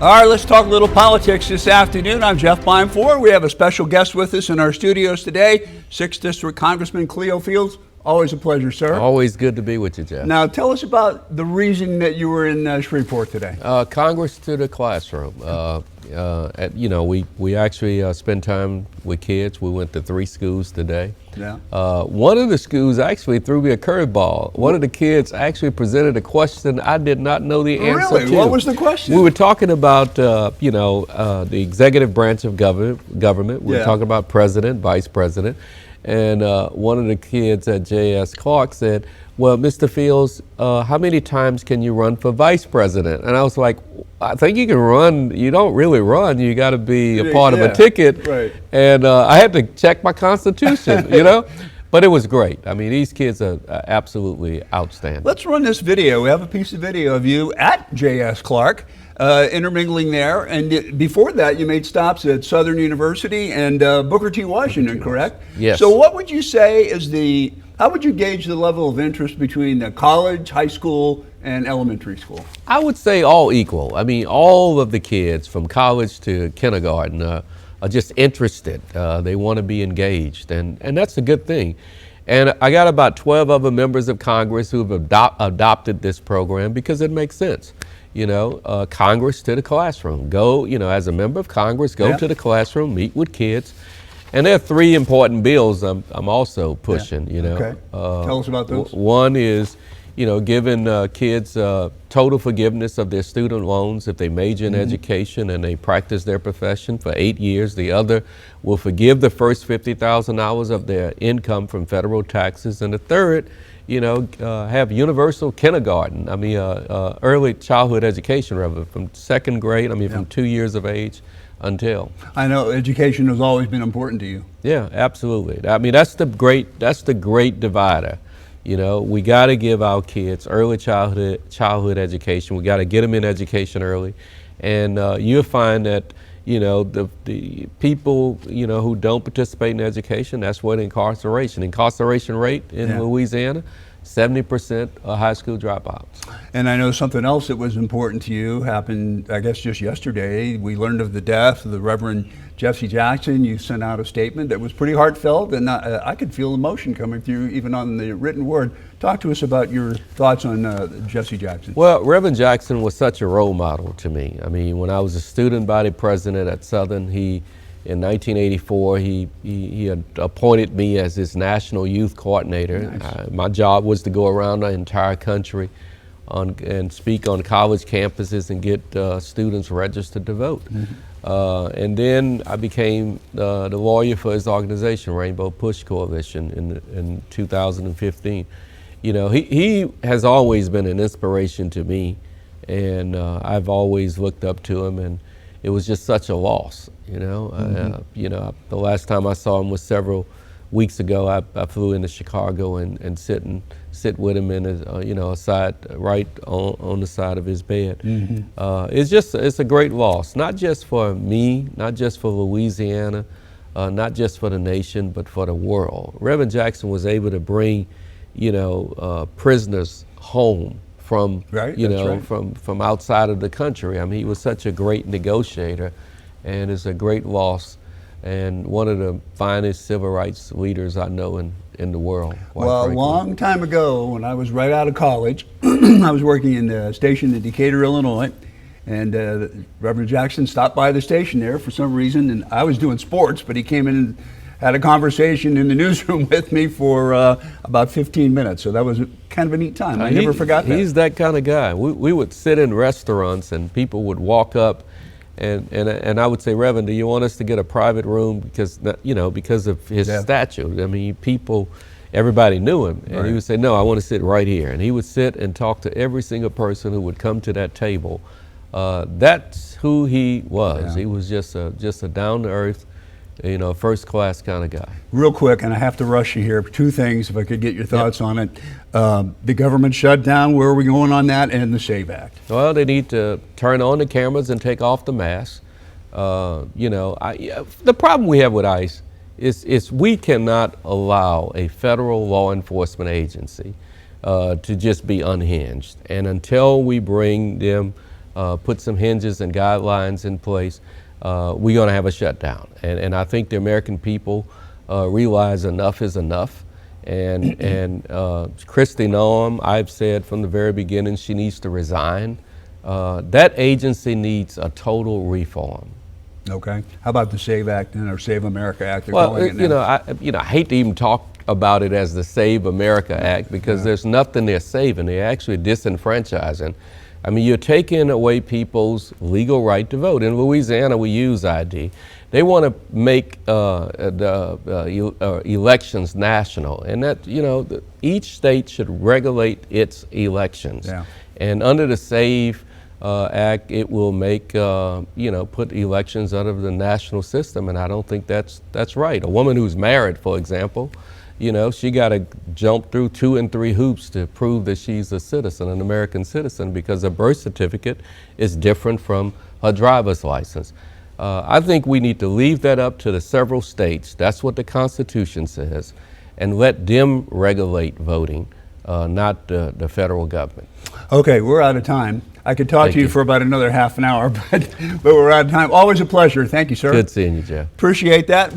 All right, let's talk a little politics this afternoon. I'm Jeff Beinford. We have a special guest with us in our studios today, 6th District Congressman Cleo Fields. Always a pleasure, sir. Always good to be with you, Jeff. Now, tell us about the reason that you were in Shreveport today. Congress to the classroom. We actually spend time with kids. We went to 3 schools today. Yeah. One of the schools actually threw me a curveball. One of the kids actually presented a question I did not know the answer to. Really? What was the question? We were talking about, the executive branch of government. We were talking about president, vice president. And one of the kids at J.S. Clark said, well, Mr. Fields, how many times can you run for vice president? And I was like, I think you can run. You don't really run. You got to be a part of a ticket. Right. And I had to check my constitution, But it was great. I mean, these kids are absolutely outstanding. Let's run this video. We have a piece of video of you at J.S. Clark, intermingling there. And before that, you made stops at Southern University and Booker T. Washington, correct? Yes. So what would you say is how would you gauge the level of interest between the college, high school, and elementary school? I would say all equal. I mean, all of the kids from college to kindergarten are just interested. They want to be engaged, and that's a good thing. And I got about 12 other members of Congress who have adopted this program because it makes sense. Congress to the classroom. Go, as a member of Congress, go to the classroom, meet with kids. And there are 3 important bills I'm also pushing, Okay. Tell us about those. One is, giving kids total forgiveness of their student loans if they major in education and they practice their profession for 8 years. The other will forgive the first $50,000 of their income from federal taxes. And the third, have universal kindergarten. I mean, early childhood education, rather, from 2nd grade, from 2 years of age until. I know education has always been important to you. Yeah, absolutely. I mean, that's the great divider. We got to give our kids early childhood education. We got to get them in education early, and you'll find that the people who don't participate in education, that's what incarceration rate in Louisiana, 70% are high school dropouts. And I know something else that was important to you happened, I guess, just yesterday. We learned of the death of the Reverend Jesse Jackson. You sent out a statement that was pretty heartfelt, and I could feel emotion coming through even on the written word. Talk to us about your thoughts on Jesse Jackson. Well, Reverend Jackson was such a role model to me. I mean, when I was a student body president at Southern, in 1984, he had appointed me as his national youth coordinator. Nice. My job was to go around the entire country and speak on college campuses and get students registered to vote. And then I became the lawyer for his organization, Rainbow Push Coalition, in 2015. He has always been an inspiration to me, and I've always looked up to him, and it was just such a loss. The last time I saw him was several weeks ago. I flew into Chicago and sit with him in a side right on the side of his bed. It's a great loss, not just for me, not just for Louisiana, not just for the nation, but for the world. Reverend Jackson was able to bring prisoners home from from outside of the country. I mean, he was such a great negotiator, and it's a great loss, and one of the finest civil rights leaders I know in the world. Well, a long time ago, when I was right out of college, I was working in the station in Decatur, Illinois, and Reverend Jackson stopped by the station there for some reason, and I was doing sports, but he came in and had a conversation in the newsroom with me for about 15 minutes. So that was kind of a neat time. I never forgot that. He's that kind of guy. We would sit in restaurants and people would walk up and I would say, Reverend, do you want us to get a private room because of his stature? I mean, everybody knew him, and he would say, no, I want to sit right here. And he would sit and talk to every single person who would come to that table. That's who he was. He was just a down-to-earth, first class kind of guy. Real quick, and I have to rush you here, 2 things if I could get your thoughts on it. The government shutdown, where are we going on that, and the SAVE Act? Well, they need to turn on the cameras and take off the masks. The problem we have with ICE is we cannot allow a federal law enforcement agency to just be unhinged. And until we bring them put some hinges and guidelines in place, we're going to have a shutdown. And I think the American people realize enough is enough. And Kristi Noem, I've said from the very beginning, she needs to resign. That agency needs a total reform. Okay. How about the SAVE Act then, or Save America Act? They're Well, calling it now. I hate to even talk about it as the Save America Act, because there's nothing they're saving. They're actually disenfranchising. I mean, you're taking away people's legal right to vote. In Louisiana, we use ID. They want to make elections national, and that, each state should regulate its elections. Yeah. And under the SAVE Act, it will make, put elections under the national system, and I don't think that's right. A woman who's married, for example, she got to jump through 2 and 3 hoops to prove that she's a citizen, an American citizen, because a birth certificate is different from her driver's license. I think we need to leave that up to the several states. That's what the Constitution says, and let them regulate voting, not the federal government. Okay, we're out of time. I could talk to you for about another half an hour, but we're out of time. Always a pleasure. Thank you, sir. Good seeing you, Jeff. Appreciate that.